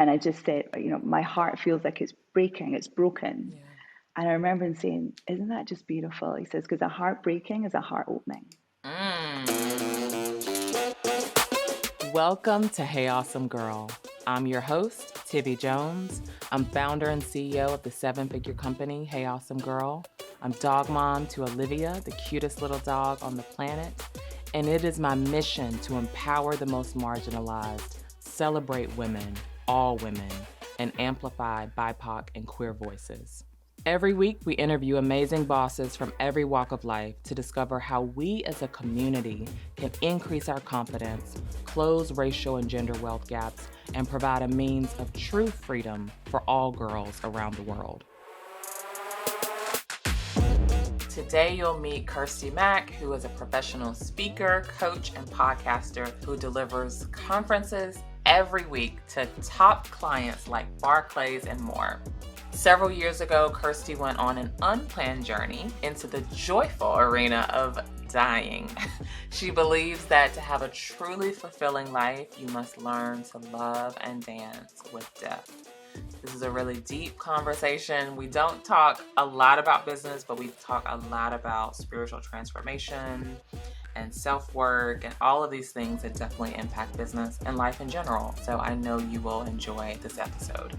And I just said, my heart feels like it's breaking, it's broken. Yeah. And I remember him saying, isn't that just beautiful? He says, because a heart breaking is a heart opening. Mm. Welcome to Hey Awesome Girl. I'm your host, Tivi Jones. I'm founder and CEO of the seven-figure company, Hey Awesome Girl. I'm dog mom to Olivia, the cutest little dog on the planet. And it is my mission to empower the most marginalized, celebrate women, all women, and amplify BIPOC and queer voices. Every week, we interview amazing bosses from every walk of life to discover how we as a community can increase our confidence, close racial and gender wealth gaps, and provide a means of true freedom for all girls around the world. Today, you'll meet Kirsty Mac, who is a professional speaker, coach, and podcaster who delivers conferences every week to top clients like Barclays and more. Several years ago, Kirsty went on an unplanned journey into the joyful arena of dying. She believes that to have a truly fulfilling life, you must learn to love and dance with death. This is a really deep conversation. We don't talk a lot about business, but we talk a lot about spiritual transformation and self-work and all of these things that definitely impact business and life in general. So I know you will enjoy this episode.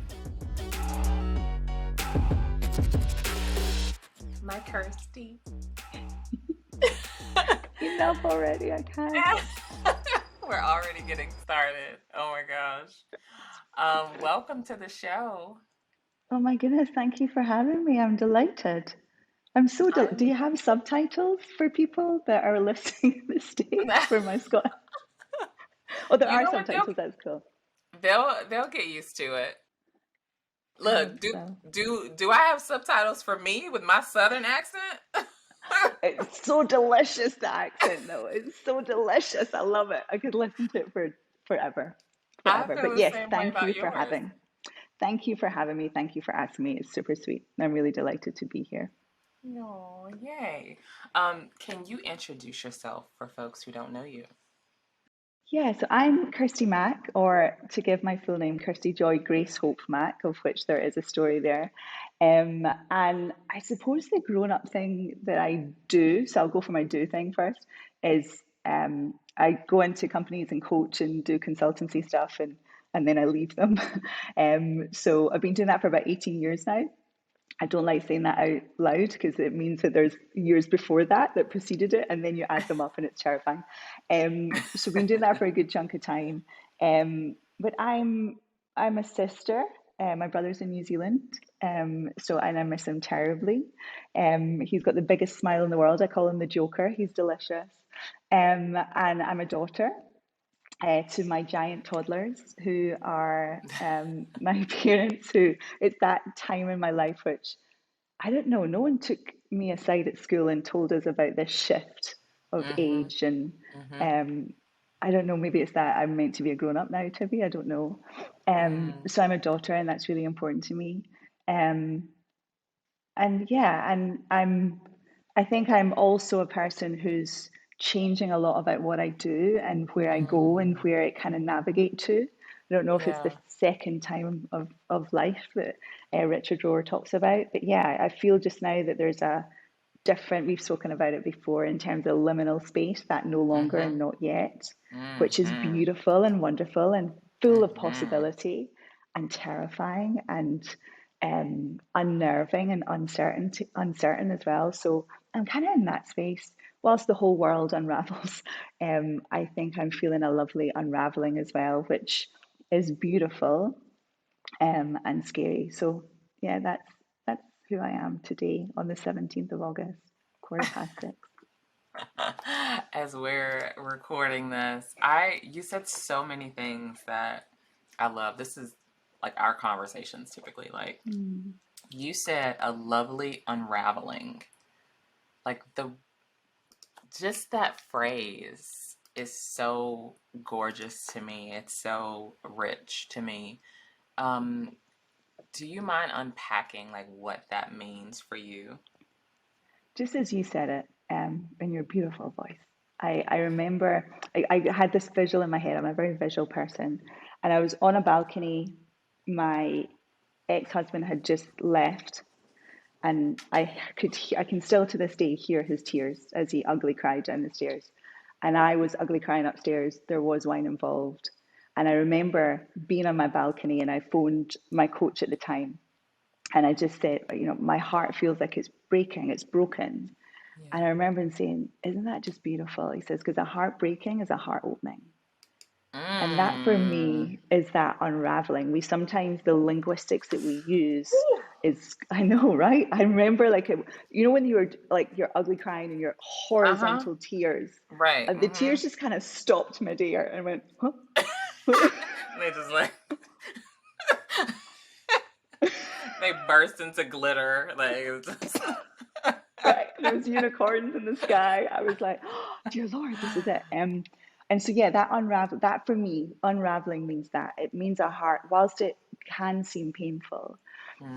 My Kirsty. Enough already, I can't. We're already getting started. Oh my gosh. Welcome to the show. Oh my goodness, thank you for having me. I'm delighted. Do I'm you have subtitles for people that are listening to the States for my Scott? Oh, there You are know what? subtitles, that's cool. They'll get used to it. I Look, hope do so. do I have subtitles for me with my southern accent? It's so delicious, the accent, though. It's so delicious. I love it. I could listen to it for forever, I forever. feel But the yes, same way thank you about for yours. having. Thank you for having me. Thank you for asking me. It's super sweet. I'm really delighted to be here. No, yay. Can you introduce yourself for folks who don't know you? Yeah, so I'm Kirsty Mac, or to give my full name, Kirsty Joy Grace Hope Mac, of which there is a story there. And I suppose the grown-up thing that I do, so I'll go for my do thing first, is I go into companies and coach and do consultancy stuff and then I leave them. So I've been doing that for about 18 years now. I don't like saying that out loud because it means that there's years before that that preceded it, and then you add them up, and it's terrifying. So we've been doing that for a good chunk of time. But I'm a sister. My brother's in New Zealand, and I miss him terribly. He's got the biggest smile in the world. I call him the Joker. He's delicious. And I'm a daughter to my giant toddlers who are my parents, who it's that time in my life which I don't know, no one took me aside at school and told us about this shift of Mm-hmm. age. And Mm-hmm. um, I don't know, maybe it's that I'm meant to be a grown up now, Tibi, I don't know. Mm. So I'm a daughter and that's really important to me. Um, and yeah, and I think I'm also a person who's changing a lot about what I do and where I go and Mm. where I kind of navigate to. I don't know if it's the Yeah. second time of life that Richard Rohr talks about, but yeah, I feel just now that there's a different, we've spoken about it before in terms of liminal space, that no longer Mm-hmm. and not yet, which is Mm-hmm. beautiful and wonderful and full of Mm-hmm. possibility and terrifying and unnerving and uncertain as well. So I'm kind of in that space. Whilst the whole world unravels, I think I'm feeling a lovely unraveling as well, which is beautiful and scary. So yeah, that's who I am today on the 17th of August, 6:15. As we're recording this, you said so many things that I love. This is like our conversations typically. Like Mm. you said a lovely unraveling. Like the just that phrase is so gorgeous to me. It's so rich to me. Um, do you mind unpacking like what that means for you? Just as you said it, in your beautiful voice. I remember I had this visual in my head. I'm a very visual person. And I was on a balcony my ex-husband had just left, and I can still to this day hear his tears as he ugly cried down the stairs. And I was ugly crying upstairs. There was wine involved. And I remember being on my balcony, and I phoned my coach at the time. And I just said, my heart feels like it's breaking, it's broken. Yeah. And I remember him saying, isn't that just beautiful? He says, because a heart breaking is a heart opening. And that for Mm. me is that unraveling. We sometimes, the linguistics that we use is, I know, right? I remember when you were like, you're ugly crying and your Uh-huh. horizontal tears, Right. the tears just kind of stopped midair and went, huh? They just like they burst into glitter. Like it's just... Right. There was unicorns in the sky. I was like, oh, dear Lord, this is it. And so yeah, that for me, unraveling means that. It means a heart, whilst it can seem painful.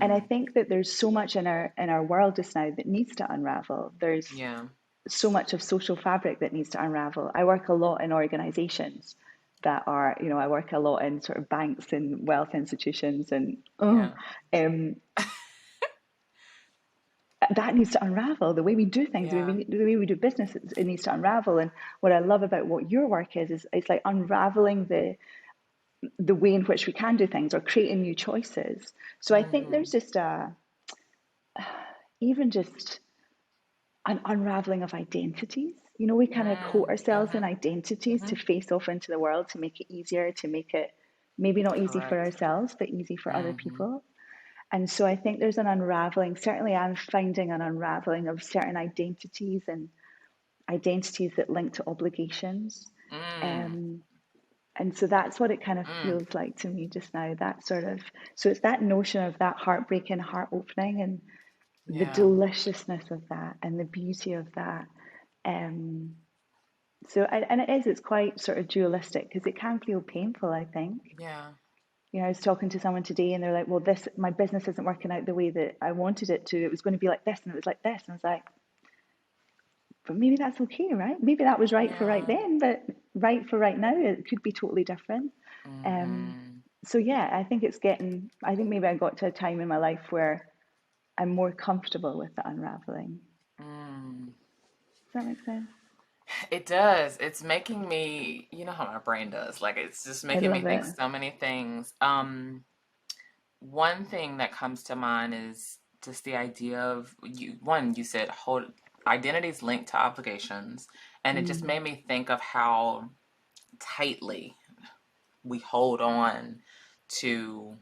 And I Mm, think that there's so much in our world just now that needs to unravel. There's yeah. so much of social fabric that needs to unravel. I work a lot in organizations that are, I work a lot in sort of banks and wealth institutions, and Yeah. um, that needs to unravel. The way we do things, Yeah. the way we do business, it needs to unravel. And what I love about what your work is it's like unraveling the way in which we can do things or creating new choices. So I think Mm-hmm. there's just even just an unraveling of identities. We kind of coat ourselves in Mm-hmm. identities Mm-hmm. to face off into the world, to make it easier, to make it maybe not easy for Correct. ourselves, but easy for other Mm-hmm. people. And so I think there's an unraveling. Certainly, I'm finding an unraveling of certain identities and identities that link to obligations. Mm. Um, and so that's what it kind of Mm. feels like to me just now. That sort of, so it's that notion of that heartbreaking, heart opening, and the Yeah. deliciousness of that and the beauty of that. Um, and it's quite sort of dualistic because it can feel painful, I think. Yeah. I was talking to someone today and they're like, well, my business isn't working out the way that I wanted it to. It was going to be like this and it was like this. And I was like, but maybe that's okay, right? Maybe that was right for right Yeah. then, but right for right now, it could be totally different. Um, Mm-hmm. so yeah, I think maybe I got to a time in my life where I'm more comfortable with the unraveling. Mm. Does that make sense? It does. It's making me, you know how my brain does. Like it's just I making me love think it. so many things. One thing that comes to mind is just the idea of you said hold identities linked to obligations, and it just Mm, made me think of how tightly we hold on to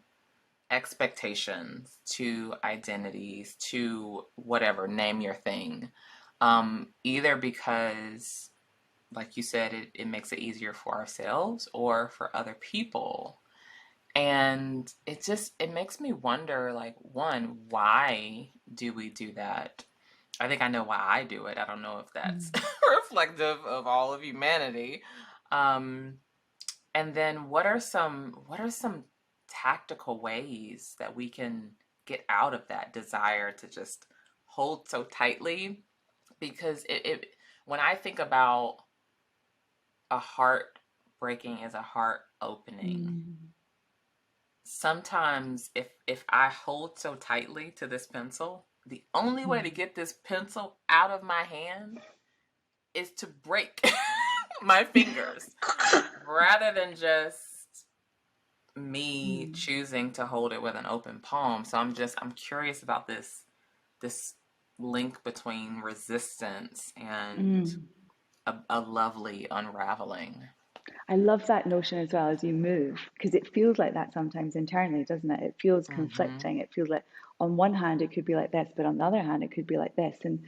expectations, to identities, to whatever, name your thing. Either because, like you said, it makes it easier for ourselves or for other people. And it makes me wonder, like, one, why do we do that? I think I know why I do it. I don't know if that's mm, reflective of all of humanity. Um, and then what are some tactical ways that we can get out of that desire to just hold so tightly? Because it when I think about a heart breaking is a heart opening, mm, sometimes if I hold so tightly to this pencil, the only way to mm, get this pencil out of my hand is to break my fingers rather than just me mm, choosing to hold it with an open palm. So I'm curious about this link between resistance and mm. a lovely unraveling. I love that notion as well as you move, because it feels like that sometimes internally, doesn't it? It feels Mm-hmm. conflicting. It feels like on one hand it could be like this, but on the other hand it could be like this. And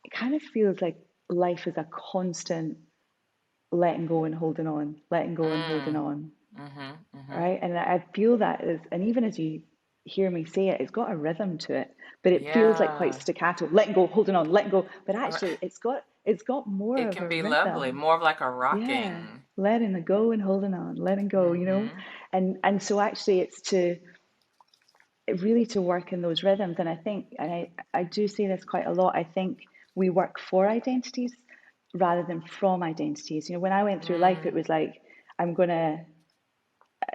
it kind of feels like life is a constant letting go and holding on, letting go and holding Mm. on, Mm-hmm. Mm-hmm. right? And I feel that is, and even as you hear me say it, it's got a rhythm to it, but it feels like quite Yeah. staccato, letting go, holding on, letting go. But actually it's got more It of can a be lovely, rhythm. more of like a Yeah. rocking. Letting it go and holding on, letting go. Mm-hmm. And so actually it's to really to work in those rhythms. And I think, and I do say this quite a lot, I think we work for identities rather than from identities. When I went through life, it Mm. was like, I'm gonna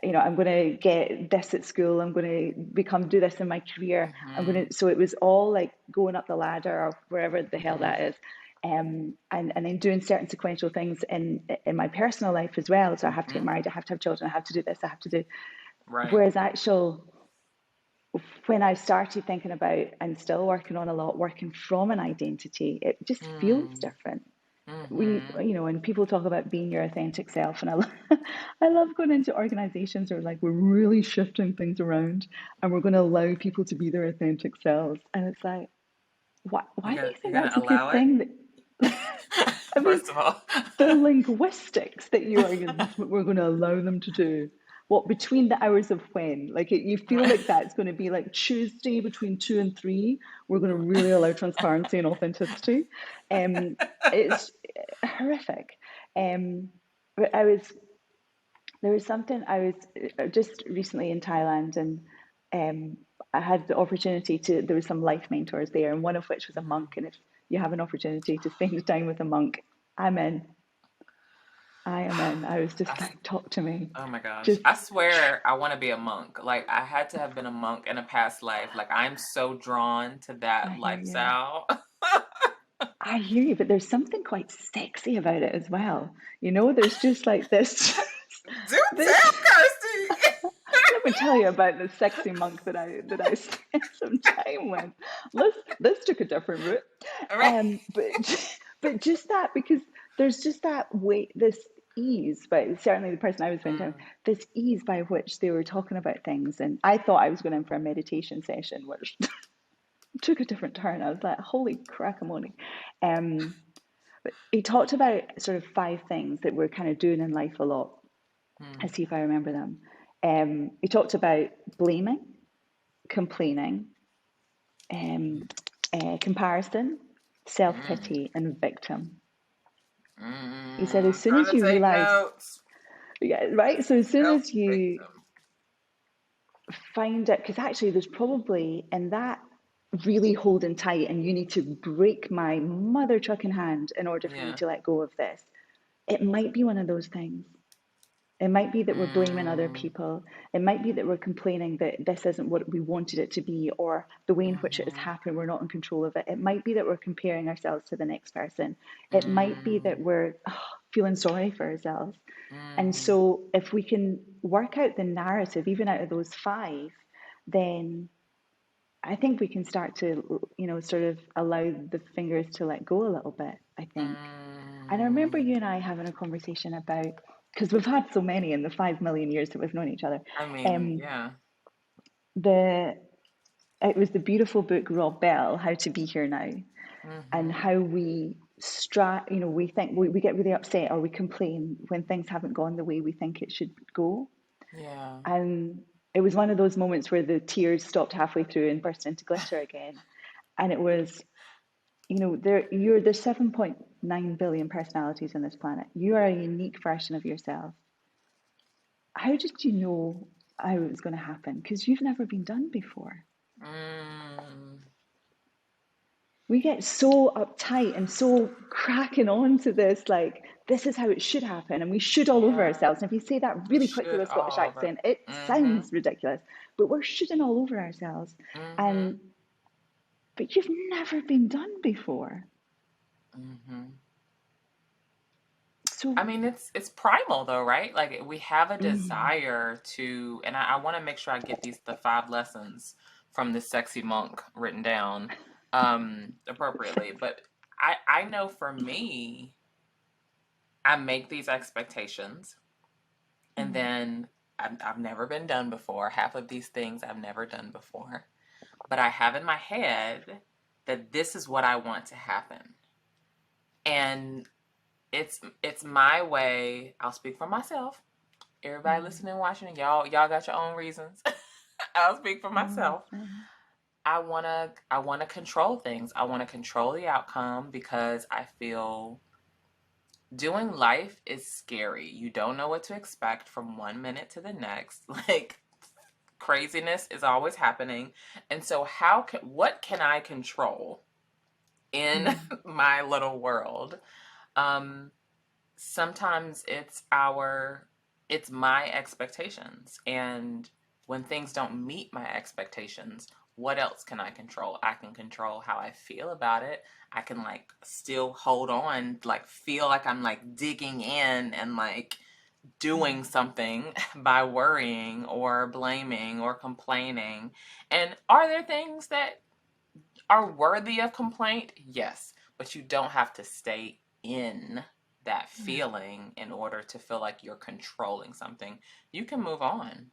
I'm going to get this at school. I'm going to do this in my career. Mm-hmm. So it was all like going up the ladder or wherever the hell Mm-hmm. that is. And then doing certain sequential things in my personal life as well. So I have to get Mm-hmm. married, I have to have children, I have to do this, I have to do. Right. Whereas when I started thinking about and still working on a lot, working from an identity, it just feels Mm-hmm. different. Mm-hmm. And people talk about being your authentic self, and I love going into organizations where like we're really shifting things around and we're going to allow people to be their authentic selves. And it's like, why do you You're think gonna that's a good allow it? thing? I mean, First of all. the linguistics that you are, that's what we're going to allow them to do. What between the hours of when? Like you feel Right. like that's going to be like Tuesday between 2 and 3. We're going to really allow transparency and authenticity. Um, it's horrific. But there was something I was just recently in Thailand, and um, I had the opportunity there was some life mentors there, and one of which was a Mhm. monk. And if you have an opportunity to spend time with a monk, I'm in. I am in. I was I just s- like, talk to me. oh my gosh. Just, I swear I want to be a monk. Like I had to have been a monk in a past life. Like I'm so drawn to I that hear you. lifestyle. I hear you, but there's something quite sexy about it as well. There's just like this, Do this. tell, Kirsty. Let me tell you about the sexy monk that I spent some time with. This took a different route, All right. but just that, because there's just that way, this ease. But certainly the person I was spending time, Mm, this ease by which they were talking about things, and I thought I was going in for a meditation session, which took a different turn. I was like, holy crackamony. Um, but he talked about sort of 5 things that we're kind of doing in life a lot. I mm, see if I remember them. He talked about blaming, complaining, um, comparison, self mm, pity, and victim. He said, as mm. soon Trying as to you take realize, notes. yeah, right? So as soon Self as you victim. find it, because actually there's probably in that really holding tight, and you need to break my mother trucking hand in order for me Yeah. to let go of this. It might be one of those things. It might be that we're blaming other Mm, people. It might be that we're complaining that this isn't what we wanted it to be, or the way in which it has mm-hmm, happened, we're not in control of it. It might be that we're comparing ourselves to the next person. It might be that mm, we're feeling sorry for ourselves. And mm. so, if we can work out the narrative, even out of those 5, then I think we can start to, sort of allow the fingers to let go a little bit, I think. And I remember Mm. you and I having a conversation about, because we've had so many in the 5 million years that we've known each other. I mean, Um, yeah. the It was the beautiful book Rob Bell, How to Be Here Now, and Mm-hmm. how we think we get really upset or we complain when things haven't gone the way we think it should go. Yeah. And it was one of those moments where the tears stopped halfway through and burst into glitter again. And it was, there's 7.9 billion personalities on this planet. You are a unique version of yourself. How did you know how it was going to happen? Because you've never been done before. Mm. We get so uptight and so cracking on to this, like, this is how it should happen, and we should all over Yeah. ourselves. And if you say that We really quickly should with a Scottish all over. accent, it Mm-hmm. sounds ridiculous, but we're shooting all over ourselves. Mm-hmm. And but you've never been done before. Mm-hmm. So I mean, it's primal though, right? Like we have a mm, desire to, and I want to make sure I get the 5 lessons from this sexy monk written down appropriately. But I know for me, I make these expectations, and mm, then I've never been done before. Half of these things I've never done before, but I have in my head that this is what I want to happen. And it's my way. I'll speak for myself. Everybody mm, listening, watching, y'all got your own reasons. I'll speak for mm, myself. I wanna control things. I wanna control the outcome because I feel doing life is scary. You don't know what to expect from one minute to the next. Like craziness is always happening. And so what can I control in mm, my little world? Um Sometimes it's our it's my expectations. And when things don't meet my expectations, what else can I control? I can control how I feel about it. I can like still hold on, like feel like I'm like digging in and like doing something by worrying or blaming or complaining. And are there things that are worthy of complaint? Yes, but you don't have to stay in that Yeah. feeling in order to feel like you're controlling something. You can move on.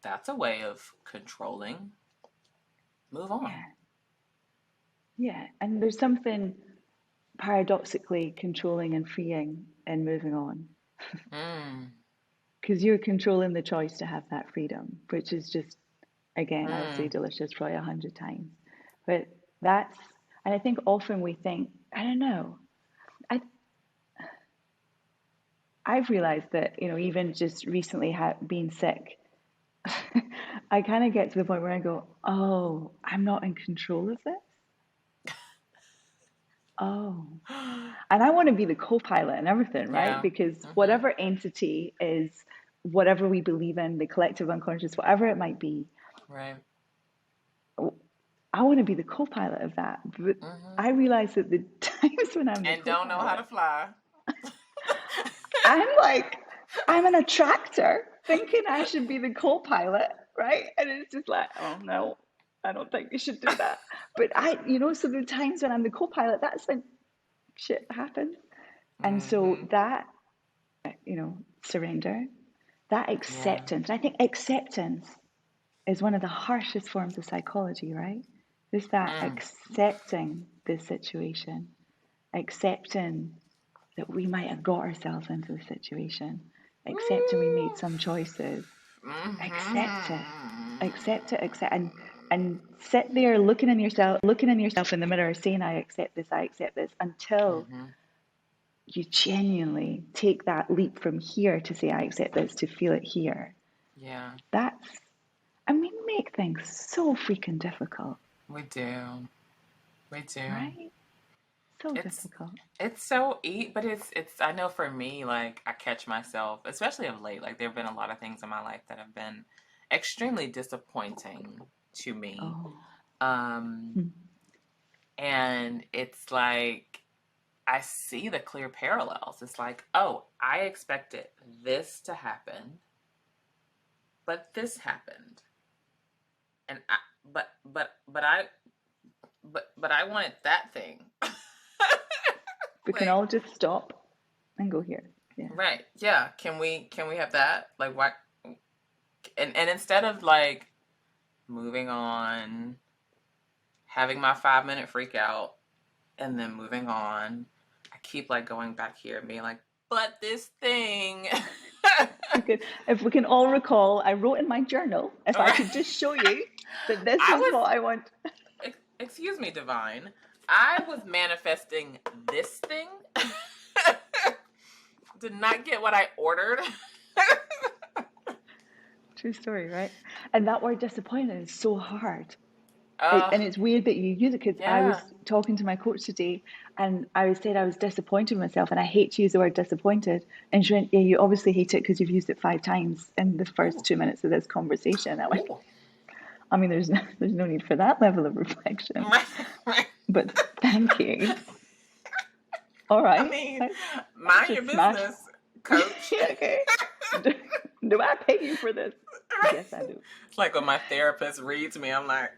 That's a way of controlling. Move on. Yeah. Yeah. And there's something paradoxically controlling and freeing in moving on Mm, because you're controlling the choice to have that freedom, which is just, again, I'll say mm, delicious probably 100 times. But that's, and I think often we think, I don't know, I, I've realized that, even just recently being sick, I kind of get to the point where I go, oh, I'm not in control of this. Oh, and I want to be the co-pilot and everything, right? yeah. Because Mm-hmm. whatever entity is, whatever we believe in, the collective unconscious, whatever it might be, Right. I want to be the co-pilot of that. But Mm-hmm. I realize that the times when I'm the And don't know how co-pilot, to fly. I'm like, I'm an attractor thinking I should be the co-pilot, right? And it's just like, oh no, I don't think you should do that. But so the times when I'm the co-pilot, that's when shit happens. And so Mm-hmm. that, surrender, that Yeah. acceptance, I think acceptance is one of the harshest forms of psychology, right? Is that Mm. accepting this situation, accepting that we might have got ourselves into the situation, accepting we made Woo. some choices, accept it, Mm-hmm. accept it, and sit there looking in yourself in the mirror, saying, I accept this, until Mm-hmm. you genuinely take that leap from here to say, I accept this, to feel it here. Yeah, That's, and we make things so freaking difficult, we do. We do. right? So It's difficult. it's so but it's I know for me, like I catch myself, especially of late, like there have been a lot of things in my life that have been extremely disappointing to me. Oh, Um hmm. and it's like I see the clear parallels. It's like, oh, I expected this to happen, but this happened. And I but I wanted that thing. We can Like, all just stop and go here. Yeah. right. Yeah. Can we have that? Like why and instead of like moving on, having my 5 minute freak out, and then moving on, I keep like going back here and being like, but this thing. If we can all recall, I wrote in my journal, if I Right. could just show you that this I was was what I want. excuse me, Divine. I was manifesting this thing. Did not get what I ordered. True story, right? And that word disappointed is so hard. uh And it's weird that you use it, because I was yeah. talking to my coach today and I said I was disappointed in myself and I hate to use the word disappointed. And she went, yeah, you obviously hate it because you've used it 5 times in the first Ooh. 2 minutes of this conversation. I went, Ooh. I mean, there's no need for that level of reflection, Right, right. but thank you. All I right. mean, Let's, let's mind your just smash. business, coach. Yeah, okay. Do I pay you for this? Yes, I do. It's like when my therapist reads me, I'm like,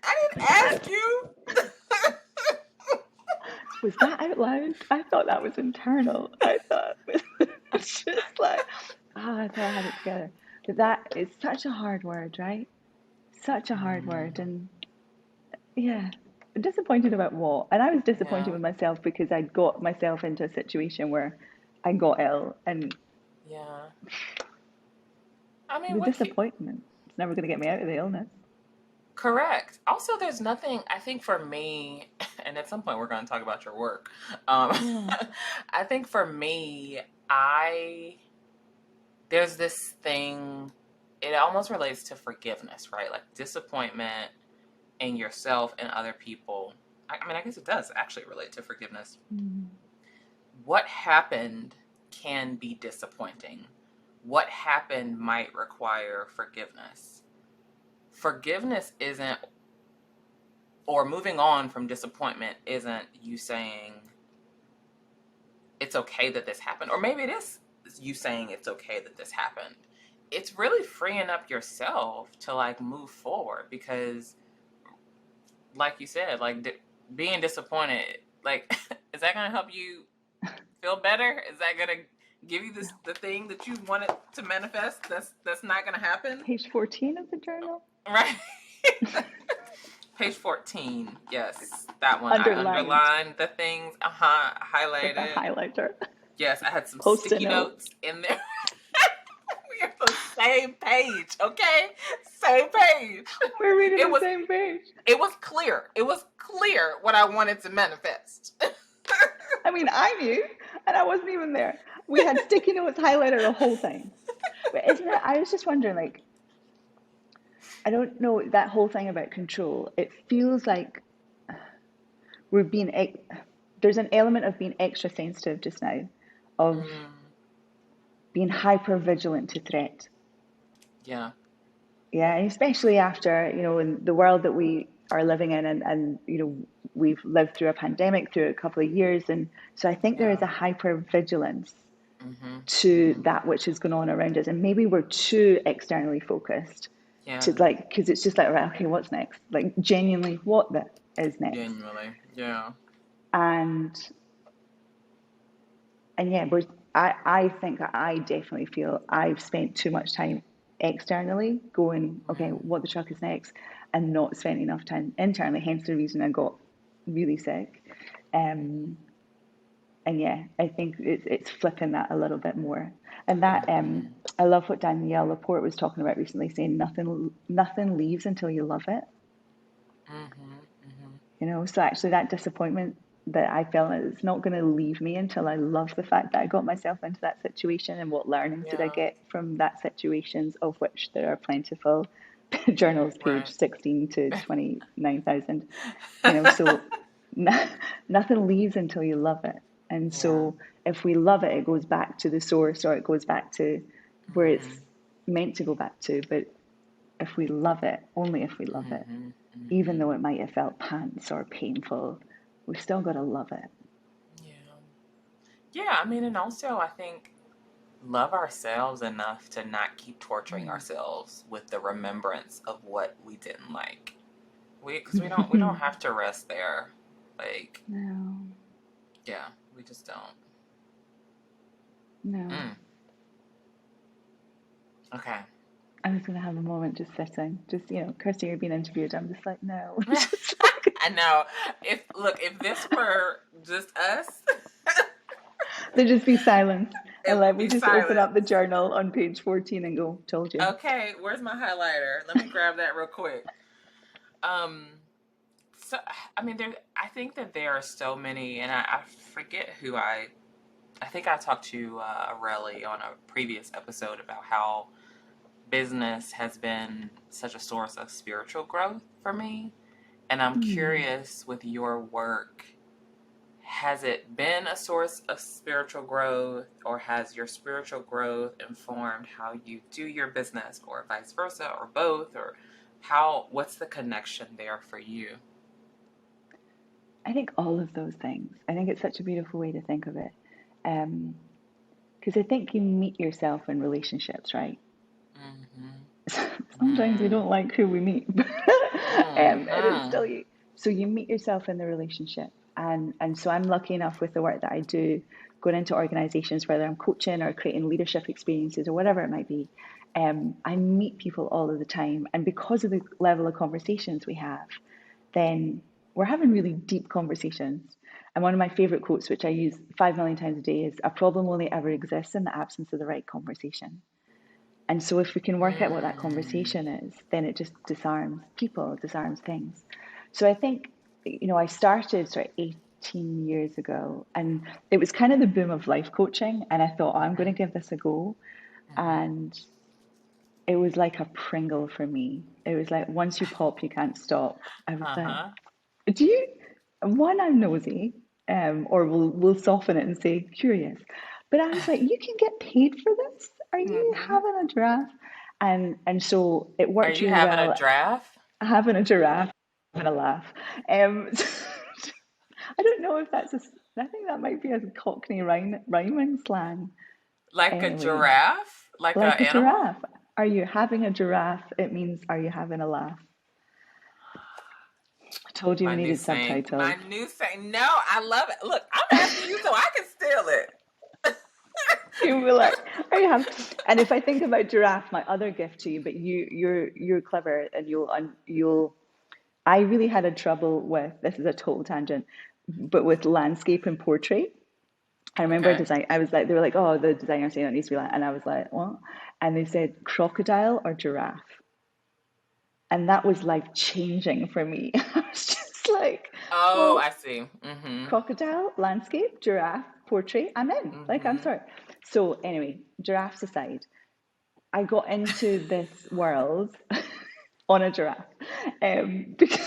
I didn't Was that ask you. was that out loud? I thought that was internal. I thought it was just like, I thought I had it together. But that is such a hard word, right? Such a hard word. Mm, And yeah, disappointed about what? And I was disappointed yeah, with myself because I'd got myself into a situation where I got ill, and yeah. I mean, the what you disappointment is never going to get me out of the illness. correct. Also, there's nothing. I think for me, and at some point we're going to talk about your work. Yeah. I think for me, I there's this thing. It almost relates to forgiveness, right? Like disappointment in yourself and other people. I mean, I guess it does actually relate to forgiveness. Mm. What happened can be disappointing. What happened might require forgiveness. Forgiveness isn't, or moving on from disappointment isn't you saying it's okay that this happened, or maybe it is you saying it's okay that this happened. It's really freeing up yourself to like move forward, because like you said, like being disappointed, like is that gonna help you feel better? Is that gonna give you the thing that you wanted to manifest? That's not gonna happen. Page 14 of the journal. Right. Page 14. Yes, that one. Underlined. I underlined the things. Highlighted. With a highlighter. Yes, I had some Post-it sticky notes in there. We are the same page, okay? Same page. We're reading the same page. It was clear. It was clear what I wanted to manifest. I mean, I knew, and I wasn't even there. We had sticky notes, highlighter, the whole thing. But isn't it? I was just wondering, like, I don't know, that whole thing about control. It feels like we're being. There's an element of being extra sensitive just now, of being hyper vigilant to threat. Yeah. Yeah, especially after, in the world that we are living in, and we've lived through a pandemic through a couple of years, and so I think there is a hyper vigilance to that which is going on around us, and maybe we're too externally focused to because it's just like, right, okay, what's next? Like, genuinely, what is next? Genuinely, yeah. And yeah, I think I definitely feel I've spent too much time externally going, okay, what the truck is next, and not spent enough time internally, hence the reason I got really sick. And yeah, I think it's flipping that a little bit more. And that I love what Danielle Laporte was talking about recently, saying nothing leaves until you love it. So actually that disappointment that I felt, is not going to leave me until I love the fact that I got myself into that situation, and what learnings did I get from that situations, of which there are plentiful. Journals, page 16 to 29,000. So nothing leaves until you love it. And so if we love it, it goes back to the source, or it goes back to where it's meant to go back to. But if we love it, only if we love it, even though it might have felt pants or painful, we've still got to love it. Yeah, I mean, and also I think love ourselves enough to not keep torturing ourselves with the remembrance of what we didn't like. Because we don't have to rest there. Like, no. Yeah, we just don't. No. Okay. I was going to have a moment just sitting, just, Kirsty, you're being interviewed. I'm just like, no. I know. If this were just us, there'd just be silence. And we just open up the journal on page 14 and go, told you. Okay, where's my highlighter? Let me grab that real quick. So, I mean, I think that there are so many, and I forget who I think I talked to Aurelie on a previous episode about how business has been such a source of spiritual growth for me. And I'm curious, with your work, has it been a source of spiritual growth, or has your spiritual growth informed how you do your business, or vice versa, or both, or what's the connection there for you? I think all of those things. I think it's such a beautiful way to think of it. Because I think you meet yourself in relationships, right? Sometimes we don't like who we meet. And it's still you. So you meet yourself in the relationship. And so I'm lucky enough with the work that I do, going into organizations, whether I'm coaching or creating leadership experiences or whatever it might be. I meet people all of the time. And because of the level of conversations we have, then we're having really deep conversations. And one of my favorite quotes, which I use 5 million times a day, is, a problem only ever exists in the absence of the right conversation. And so if we can work out what that conversation is, then it just disarms people, disarms things. So I think, I started sort of 18 years ago, and it was kind of the boom of life coaching. And I thought, I'm going to give this a go. And it was like a Pringle for me. It was like, once you pop, you can't stop. I was like, I'm nosy, or we'll soften it and say curious. But I was like, you can get paid for this? Are you Hmm. having a giraffe? And so it Are worked you really having a well. draft? Having a giraffe, having a laugh. Um, I don't know if that's a. I think that might be a Cockney rhyming slang. Like a Anyway, giraffe? Like a like a animal? giraffe. Are you having a giraffe? It means, are you having a laugh? I told you we needed My subtitles. new saying. No, I love it. Look, I'm asking you so I can steal it. You were like, are you having? And if I think about giraffe, my other gift to you, but you're clever and you'll. I really had a trouble with this is a total tangent, but with landscape and portrait. I remember Okay. design. I was like, they were like, oh, the designer saying it needs to be like, and I was like, what? And they said crocodile or giraffe, and that was life changing for me. I was just like, Oh, well, I see. Mm-hmm. crocodile, landscape, giraffe, portrait. I'm in. Like, I'm Mm-hmm. sorry. So anyway, giraffes aside, I got into this world on a giraffe because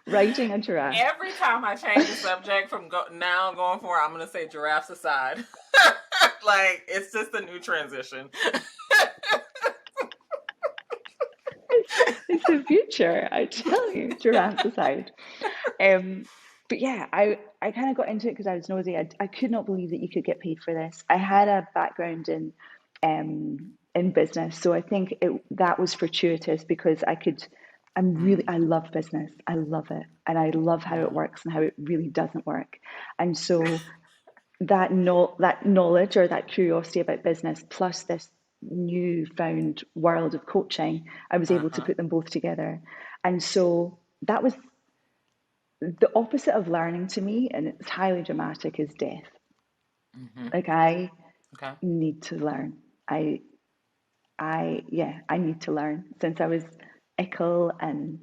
riding a giraffe. Every time I change the subject from now going forward, I'm gonna say giraffes aside. Like it's just a new transition. It's the future, I tell you, giraffes aside. Um, but yeah, I kind of got into it because I was nosy. I could not believe that you could get paid for this. I had a background in business, so I think that was fortuitous because I could. Mm, I love business. I love it, and I love how it yeah. works and how it really doesn't work. And so that knowledge or that curiosity about business plus this newfound world of coaching, I was able to Uh-huh. put them both together. And so that was the opposite of learning to me, and it's highly dramatic, is death. Mm-hmm. Like I Okay. need to learn. I need to learn since I was ickle and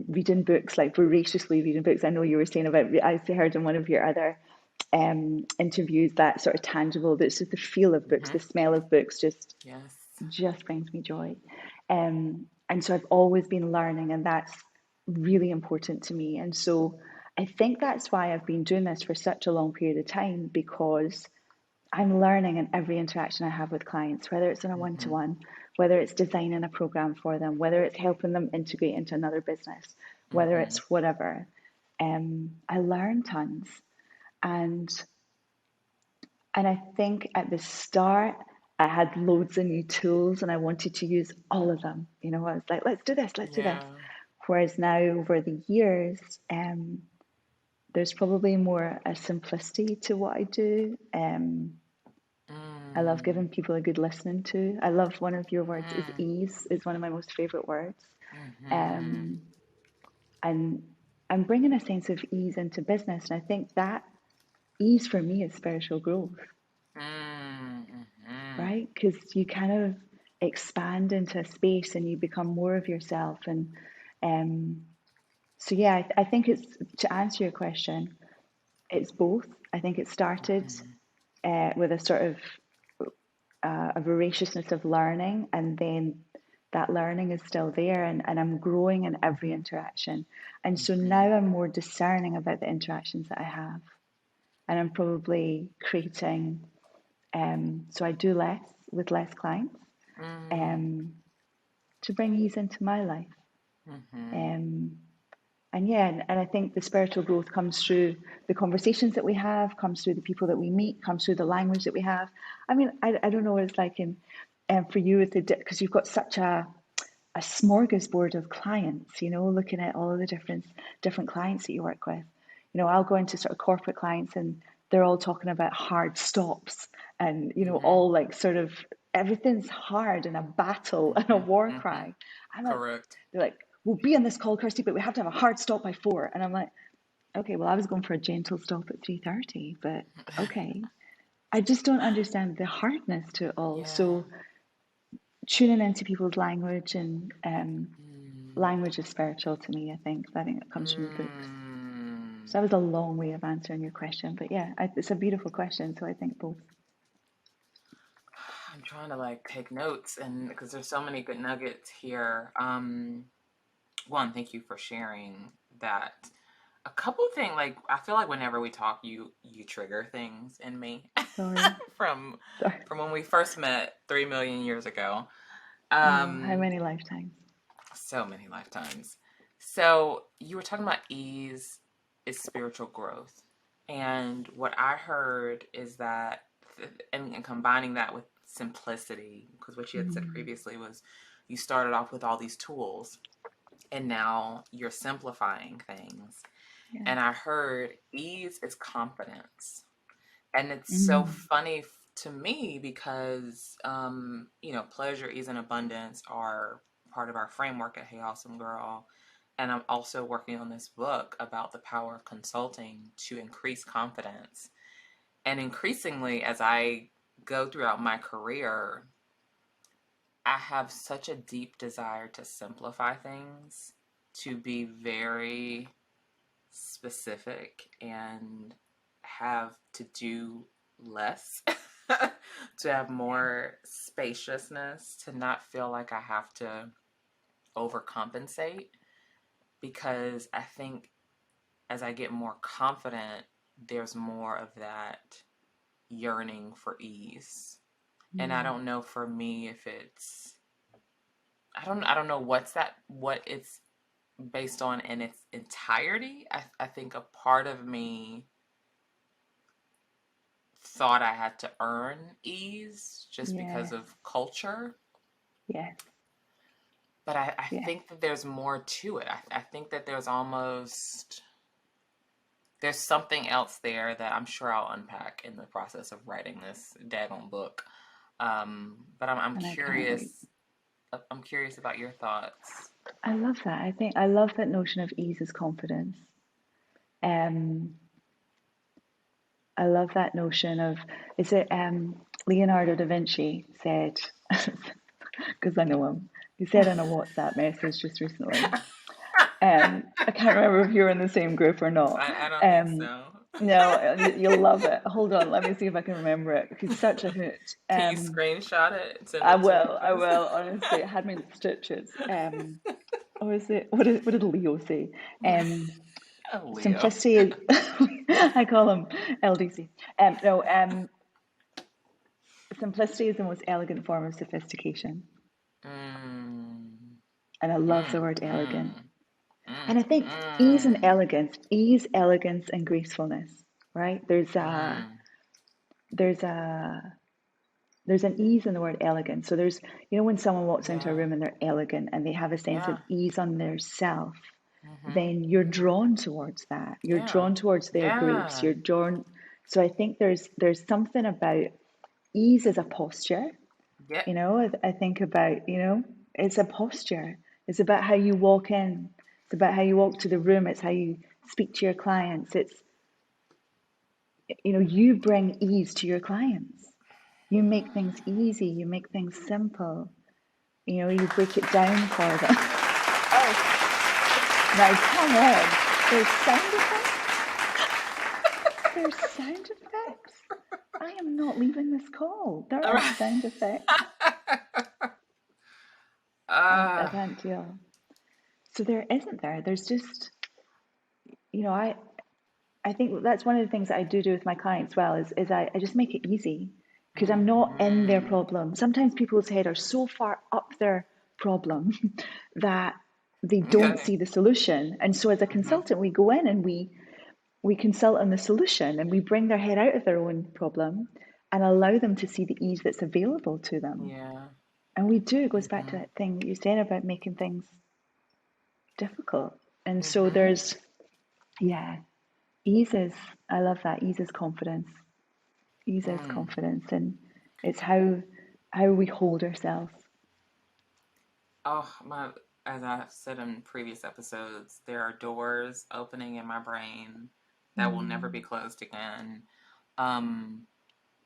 reading books, like voraciously reading books. I know you were saying about, I heard in one of your other interviews that sort of tangible, but it's just the feel of books, Mm-hmm. the smell of books Yes. just brings me joy. And so I've always been learning, and that's really important to me. And so I think that's why I've been doing this for such a long period of time because I'm learning in every interaction I have with clients, whether it's in a one to Mm-hmm. one, whether it's designing a program for them, whether it's helping them integrate into another business, whether Mm-hmm. it's whatever. I learn tons. And I think at the start, I had loads of new tools and I wanted to use all of them. You know, I was like, let's do this, let's do this. Yeah. Whereas now, over the years, there's probably more a simplicity to what I do. I love Mm. giving people a good listening to. I love one of your words is Mm. ease, is one of my most favorite words. Mm-hmm. Um, and I'm bringing a sense of ease into business. And I think that ease for me is spiritual growth, Mm-hmm. right? Because you kind of expand into a space and you become more of yourself. And um, so, yeah, I think it's to answer your question, it's both. I think it started Mm-hmm. with a sort of a voraciousness of learning, and then that learning is still there, and I'm growing in every interaction. And so Mm-hmm. now I'm more discerning about the interactions that I have, and I'm probably creating. So I do less with less clients Mm. um, to bring ease into my life. Mm-hmm. Um, and yeah, and I think the spiritual growth comes through the conversations that we have, comes through the people that we meet, comes through the language that we have. I mean, I don't know what it's like in for you with the because you've got such a smorgasbord of clients, you know, looking at all of the different clients that you work with. You know, I'll go into sort of corporate clients and they're all talking about hard stops and, you know, Mm-hmm. all like sort of everything's hard and a battle and a Mm-hmm. war Mm-hmm. cry. I'm like, Correct. they're like, we'll be on this call, Kirsty, but we have to have a hard stop by 4. And I'm like, okay, well, I was going for a gentle stop at 3:30, but okay. I just don't understand the hardness to it all. Yeah. So tuning into people's language and Mm. language is spiritual to me. I think it comes from the books. Mm. So that was a long way of answering your question, but yeah, it's a beautiful question. So I think both. I'm trying to like take notes and because there's so many good nuggets here. One, thank you for sharing that. A couple things, like I feel like whenever we talk, you trigger things in me Sorry. from Sorry. when we first met 3 million years ago. Oh, how Um, many lifetimes? so many lifetimes. So you were talking about ease is spiritual growth, and what I heard is that, and combining that with simplicity, because what you had said Mm, previously was you started off with all these tools, and now you're simplifying things. yeah. And I heard ease is confidence. And it's so Mm, funny to me because, pleasure, ease, and abundance are part of our framework at Hey Awesome Girl. And I'm also working on this book about the power of consulting to increase confidence. And increasingly, as I go throughout my career, I have such a deep desire to simplify things, to be very specific and have to do less, to have more spaciousness, to not feel like I have to overcompensate. Because I think as I get more confident, there's more of that yearning for ease. And I mm, don't know for me if it's, I don't know what it's based on in its entirety. I think a part of me thought I had to earn ease just because yes, of culture. yes, But I yes. think that there's more to it. I think that there's something else there that I'm sure I'll unpack in the process of writing this daggone book. But I'm And I can't wait. curious. I'm curious about your thoughts. I love that. I think I love that notion of ease as confidence. Um, I love that notion of, is it Leonardo da Vinci said, because I know him, he said in a WhatsApp message just recently. I can't remember if you're in the same group or not. I don't think Um, so. no, you'll love it. Hold on, let me see if I can remember it. He's such a hoot. Can you screenshot it and send it to me, I please? will. Honestly, it had me in stitches. What is it? What did Leo say? Um, Oh, Leo. Simplicity is. I call him LDC. No. Simplicity is the most elegant form of sophistication, Mm, and I love the mm, word elegant. mm, And I mm, think mm, ease, elegance, and gracefulness. Right? mm. There's a there's an ease in the word elegant. So there's, when someone walks into a Yeah, room and they're elegant and they have a sense of yeah. ease on their self, Mm-hmm, then you're mm-hmm. drawn towards that. You're Yeah, drawn towards their grace. yeah. You're drawn. So I think there's something about ease as a posture. Yeah. I think about, it's a posture. It's about how you walk in. It's about how you walk to the room. It's how you speak to your clients. You bring ease to your clients. You make things easy. You make things simple. You break it down for them. Oh, now come on. There's sound effects. There's sound effects. I am not leaving this call. There All are right. sound effects. I Ah, can't deal. So there isn't there. There's just, you know, I think that's one of the things that I do with my clients well is I just make it easy because I'm not in their mm-hmm. problem. Sometimes people's head are so far up their problem that they don't Okay. see the solution. And so as a Mm-hmm. consultant, we go in and we consult on the solution and we bring their head out of their own problem and allow them to see the ease that's available to them. Yeah. And we do, it goes back to Mm-hmm. that thing that you're saying about making things difficult. And so Mm-hmm. yeah, ease is, I love that. Ease is confidence. Ease is Mm. confidence. And it's how we hold ourselves. Oh, as I've said in previous episodes, there are doors opening in my brain that will never be Mm, closed again. Um,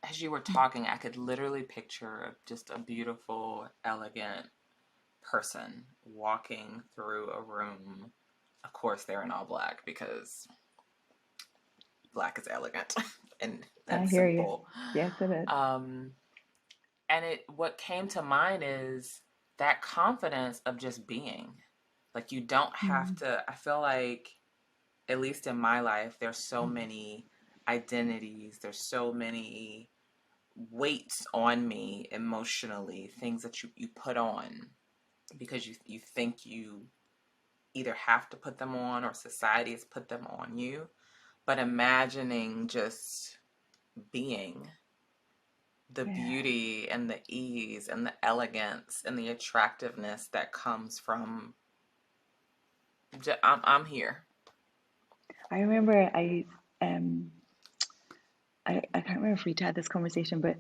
as you were talking, I could literally picture just a beautiful, elegant person walking through a room. Of course, they're in all black because black is elegant and I hear you. simple. Yes, it is. Um, and what came to mind is that confidence of just being. Like you don't have Mm, to. I feel like at least in my life, there's so many identities, there's so many weights on me emotionally, things that you put on because you think you either have to put them on or society has put them on you. But imagining just being the Yeah. beauty and the ease and the elegance and the attractiveness that comes from I'm here. I remember um I can't remember if we had this conversation, but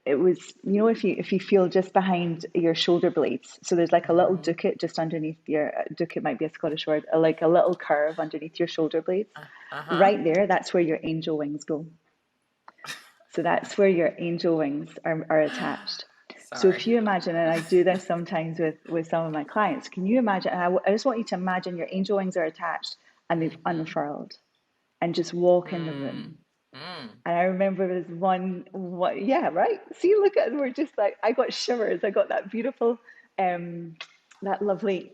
it was, you know, if you feel just behind your shoulder blades, so there's like a little Mm-hmm. ducat just underneath your ducat might be a Scottish word, like a little curve underneath your shoulder blades. Uh-huh. Right there, that's where your angel wings go. So that's where your angel wings are attached. So Sorry. if you imagine, and I do this sometimes with some of my clients, can you imagine? And I just want you to imagine your angel wings are attached and they've Mm-hmm. unfurled, and just walk in the Mm. room. Mm. And I remember there's yeah, right. See, look at, we're just like, I got shivers. I got that beautiful, that lovely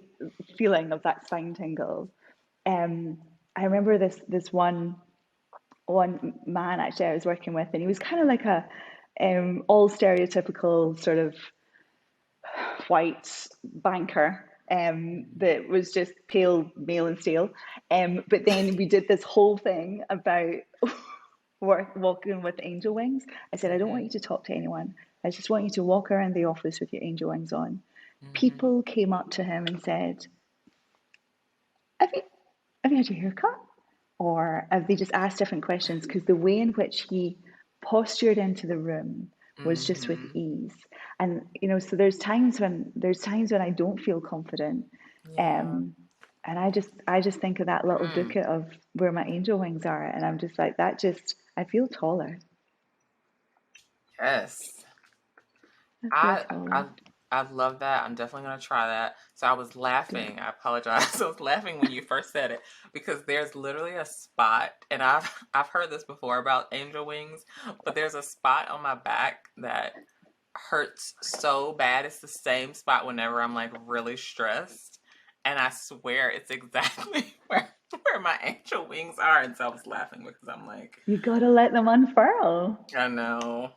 feeling of that spine tingle. Um, I remember this one man actually I was working with, and he was kind of like a all stereotypical sort of white banker that was just pale, male, and stale. But then we did this whole thing about walking with angel wings. I said, I don't want Mm-hmm. you to talk to anyone. I just want you to walk around the office with your angel wings on. Mm-hmm. People came up to him and said, have you, have you had your hair cut? Or have they just asked different questions? Because the way in which he postured into the room was just with Mm-hmm. ease. And you know, so there's times when I don't feel confident. Yeah. Um, and I just think of that little Mm. ducat of where my angel wings are, and I'm just like, that just, I feel taller. Yes. I feel I taller. I I love that. I'm definitely gonna try that. So I was Good. laughing. I apologize. I was laughing when you first said it because there's literally a spot, and I've heard this before about angel wings, but there's a spot on my back that hurts so bad. It's the same spot whenever I'm like really stressed, and I swear it's exactly where my angel wings are. And so I was laughing because I'm like, You gotta let them unfurl. I know,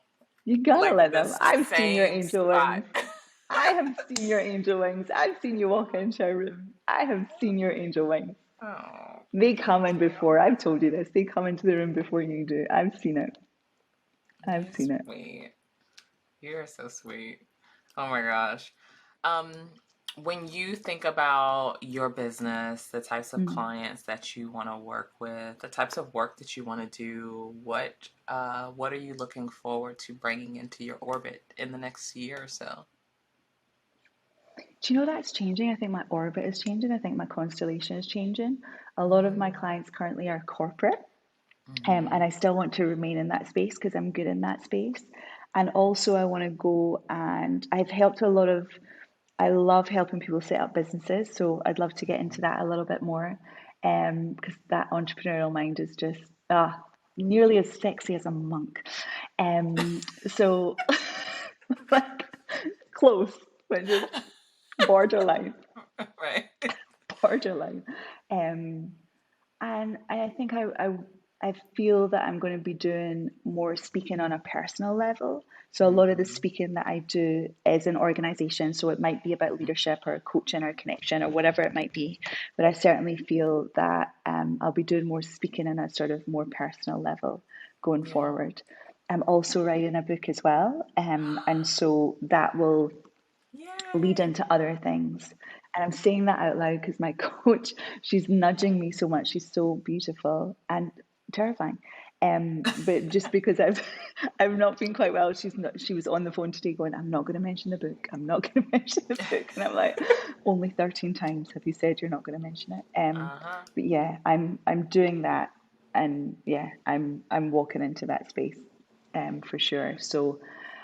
You gotta like let them. this I've seen your same angel spot. wings. I have seen your angel wings. I've seen you walk into a room. I have seen your angel wings. Oh, They thank come in you. before. I've told you this. They come into the room before you do. I've seen it. I've You're seen it. sweet. You're so sweet. Oh my gosh. Um, when you think about your business, the types of Mm. clients that you want to work with, the types of work that you want to do, what are you looking forward to bringing into your orbit in the next year or so? Do you know that's changing? I think my orbit is changing. I think my constellation is changing. A lot of my Mm, clients currently are corporate, mm-hmm. and I still want to remain in that space because I'm good in that space. And also, I want to go, and I've helped a lot of, I love helping people set up businesses. So I'd love to get into that a little bit more, because that entrepreneurial mind is just nearly as sexy as a monk. So like close, but just borderline, Right. borderline. Um, and I think I feel that I'm going to be doing more speaking on a personal level. So a lot of the Mm-hmm. speaking that I do is in organization. So it might be about leadership or coaching or connection or whatever it might be. But I certainly feel that I'll be doing more speaking in a sort of more personal level going Yeah. forward. I'm also writing a book as well. And so that will lead Yay. into other things. And I'm saying that out loud because my coach, she's nudging me so much. She's so beautiful and terrifying. But just because I've not been quite well, she was on the phone today going, I'm not going to mention the book. I'm not going to mention the book. And I'm like, only 13 times have you said you're not going to mention it. Uh-huh. But yeah, I'm doing that, and yeah, I'm walking into that space, for sure. So,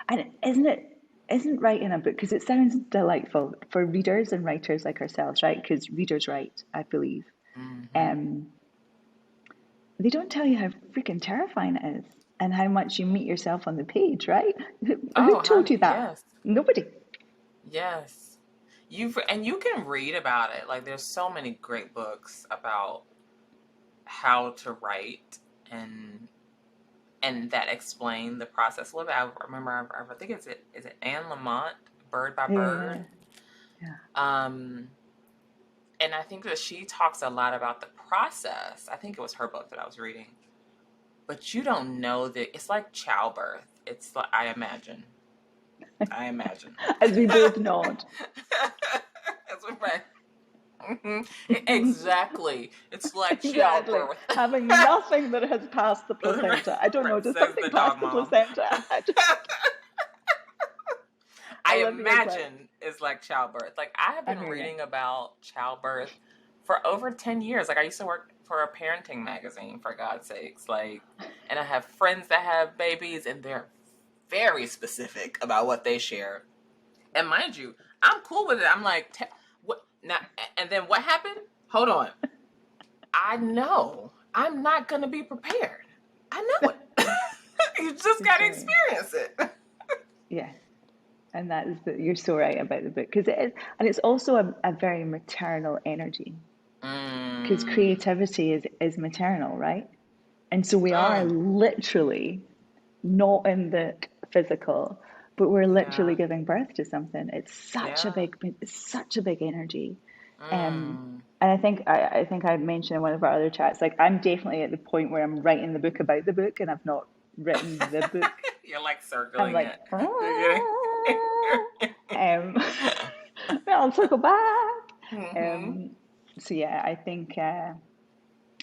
and isn't writing a book, because it sounds delightful for readers and writers like ourselves, right? Because readers write, I believe. Mm-hmm. Um, they don't tell you how freaking terrifying it is and how much you meet yourself on the page, right? Who Oh, told honey, you that? yes. Nobody. Yes. You can read about it. Like there's so many great books about how to write and that explained the process a little bit. I remember, I think is it Anne Lamott, Bird by Bird? Yeah. And I think that she talks a lot about the process. I think it was her book that I was reading. But you don't know that it's like childbirth. It's like, I imagine. As we both nod. That's what right. Exactly. It's like Exactly. childbirth. Having nothing that has passed the placenta. I don't know. Does Says something the pass dog the mom. placenta? I Olivia's imagine it's like childbirth. Like, I have been reading about childbirth for over 10 years. Like, I used to work for a parenting magazine, for God's sakes. Like, and I have friends that have babies, and they're very specific about what they share. And mind you, I'm cool with it. I'm like, what now? And then what happened? Hold on. I know I'm not going to be prepared. I know it. You just got to experience it. Yeah. And that is you're so right about the book, because it is, and it's also a very maternal energy, because creativity is maternal, right? And so we are literally not in the physical, but we're literally giving birth to something. It's such a big energy. And I think I mentioned in one of our other chats, like, I'm definitely at the point where I'm writing the book about the book, and I've not written the book. You're like circling it. I'll circle back. So yeah, I think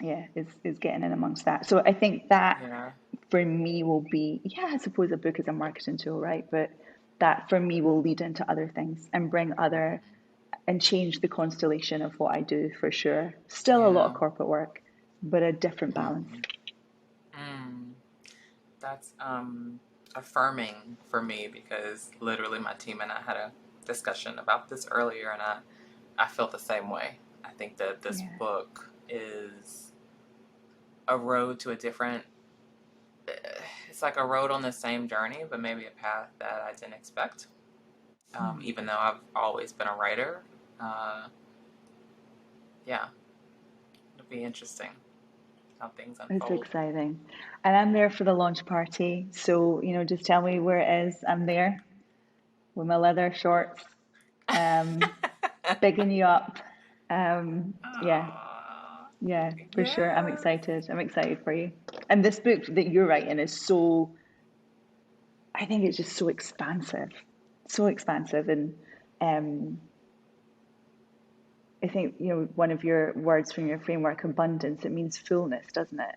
is getting in amongst that. So I think that for me will be, I suppose a book is a marketing tool, right? But that for me will lead into other things and bring other and change the constellation of what I do, for sure. Still a lot of corporate work, but a different balance. That's affirming for me, because literally my team and I had a discussion about this earlier, and I felt the same way. I think that this book is a road to a different, it's like a road on the same journey, but maybe a path that I didn't expect. Even though I've always been a writer. It'll be interesting how things unfold. It's exciting. And I'm there for the launch party. So, just tell me where it is. I'm there with my leather shorts, bigging you up. Yeah, for sure. I'm excited. I'm excited for you. And this book that you're writing is so, I think it's just so expansive. So expansive. And I think, one of your words from your framework, abundance, it means fullness, doesn't it?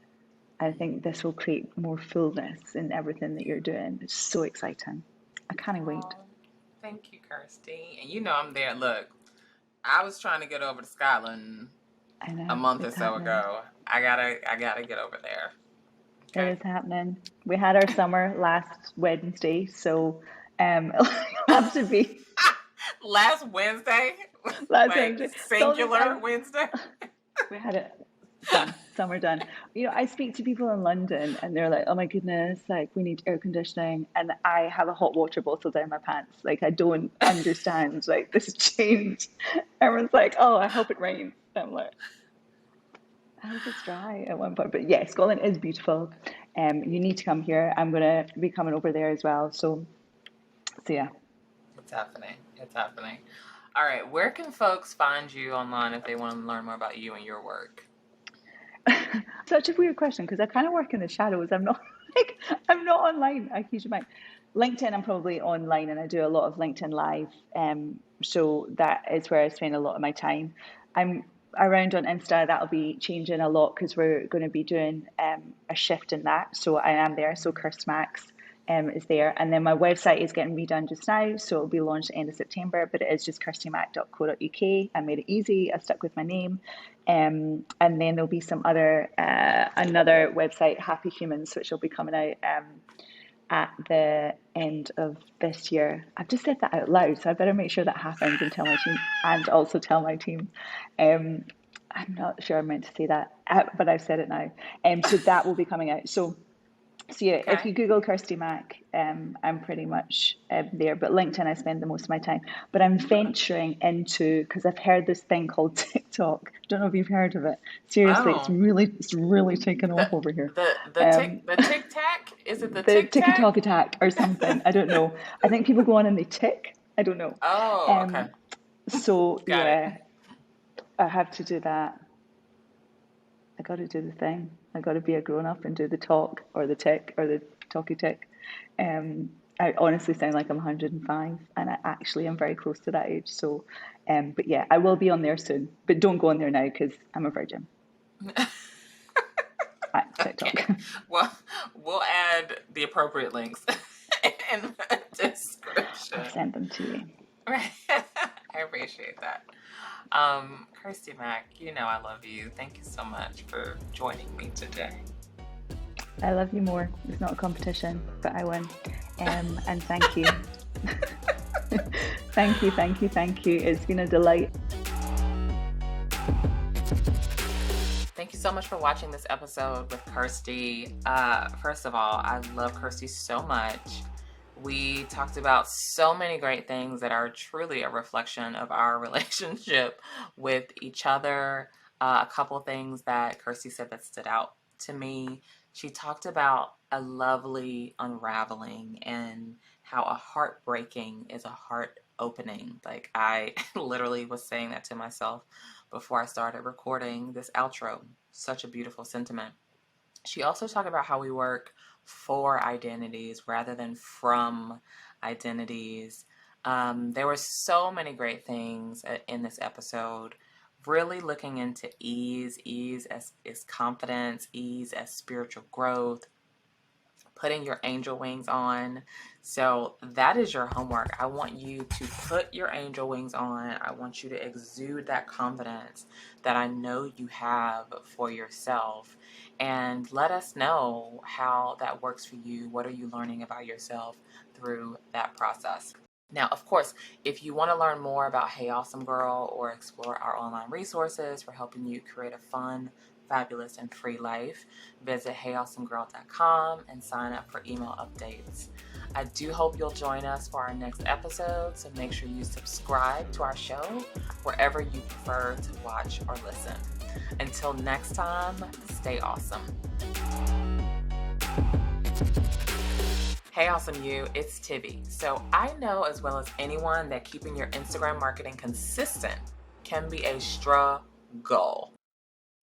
I think this will create more fullness in everything that you're doing. It's so exciting. I can't wait. Thank you, Kirsty. And I'm there. Look, I was trying to get over to Scotland a month or so ago. I gotta get over there. Okay. It is happening. We had our summer last Wednesday, so it'll have to be last Wednesday. Wednesday. Singular Wednesday. We had it done. Summer done. I speak to people in London, and they're like, "Oh my goodness, like, we need air conditioning," and I have a hot water bottle down my pants. Like, I don't understand like this change. Everyone's like, "Oh, I hope it rains." I'm like, I hope it's dry at one point. But yeah, Scotland is beautiful. You need to come here. I'm gonna be coming over there as well. So yeah. It's happening. All right, where can folks find you online if they want to learn more about you and your work? Such a weird question, because I kind of work in the shadows. I'm not online a huge amount. LinkedIn, I'm probably online, and I do a lot of LinkedIn Live. So that is where I spend a lot of my time. I'm around on Insta. That'll be changing a lot, because we're going to be doing a shift in that. So I am there. So Kirsty Mac is there, and then my website is getting redone just now, so it'll be launched at the end of September, but it is just kirstymac.co.uk. I made it easy. I stuck with my name, and then there'll be some other another website, Happy Humans, which will be coming out at the end of this year. I've just said that out loud, so I better make sure that happens and tell my team, and also tell my team. I'm not sure I meant to say that, but I've said it now. So that will be coming out. So So yeah, if Okay. you Google Kirsty Mac, I'm pretty much there. But LinkedIn, I spend the most of my time. But I'm venturing into, because I've heard this thing called TikTok. Don't know if you've heard of it. Seriously, Oh, it's really taken the off over here. the tic tac? Is it the The tic tac? TikTok attack or something. I don't know. I think people go on and they tick. I don't know. Oh, okay. Um, so Got it. yeah, I have to do that. I got to do the thing. I got to be a grown up and do the talk or the tick or the talky tick. I honestly sound like I'm 105, and I actually am very close to that age. So, but yeah, I will be on there soon. But don't go on there now because I'm a virgin at Okay. TikTok. Well, we'll add the appropriate links in the I'll description. send them to you. I appreciate that. Kirsty Mac, you know I love you. Thank you so much for joining me today. I love you more. It's not a competition, but I win. And thank you. Thank you, thank you, thank you. It's been a delight. Thank you so much for watching this episode with Kirsty. First of all, I love Kirsty so much. We talked about so many great things that are truly a reflection of our relationship with each other. A couple of things that Kirsty said that stood out to me. She talked about a lovely unraveling and how a heartbreaking is a heart opening. Like, I literally was saying that to myself before I started recording this outro. Such a beautiful sentiment. She also talked about how we work for identities rather than from identities. There were so many great things in this episode. Really looking into ease as is confidence, ease as spiritual growth, putting your angel wings on. So that is your homework. I want you to put your angel wings on. I want you to exude that confidence that I know you have for yourself. And let us know how that works for you. What are you learning about yourself through that process? Now, of course, if you want to learn more about Hey Awesome Girl or explore our online resources for helping you create a fun, fabulous, and free life, visit heyawesomegirl.com and sign up for email updates. I do hope you'll join us for our next episode, so make sure you subscribe to our show wherever you prefer to watch or listen. Until next time, stay awesome. Hey Awesome You, it's Tivi. So I know as well as anyone that keeping your Instagram marketing consistent can be a struggle.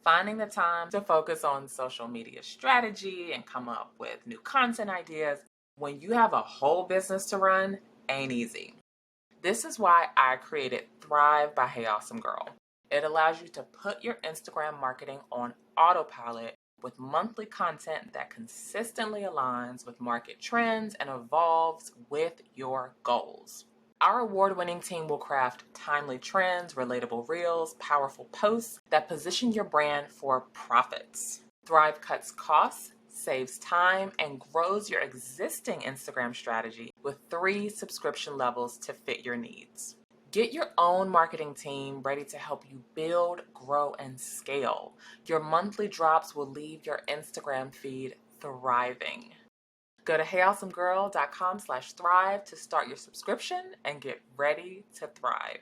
Finding the time to focus on social media strategy and come up with new content ideas when you have a whole business to run ain't easy. This is why I created Thrive by Hey Awesome Girl. It allows you to put your Instagram marketing on autopilot with monthly content that consistently aligns with market trends and evolves with your goals. Our award-winning team will craft timely trends, relatable reels, powerful posts that position your brand for profits. Thrive cuts costs, saves time, and grows your existing Instagram strategy with 3 subscription levels to fit your needs. Get your own marketing team ready to help you build, grow, and scale. Your monthly drops will leave your Instagram feed thriving. Go to heyawesomegirl.com/thrive to start your subscription and get ready to thrive.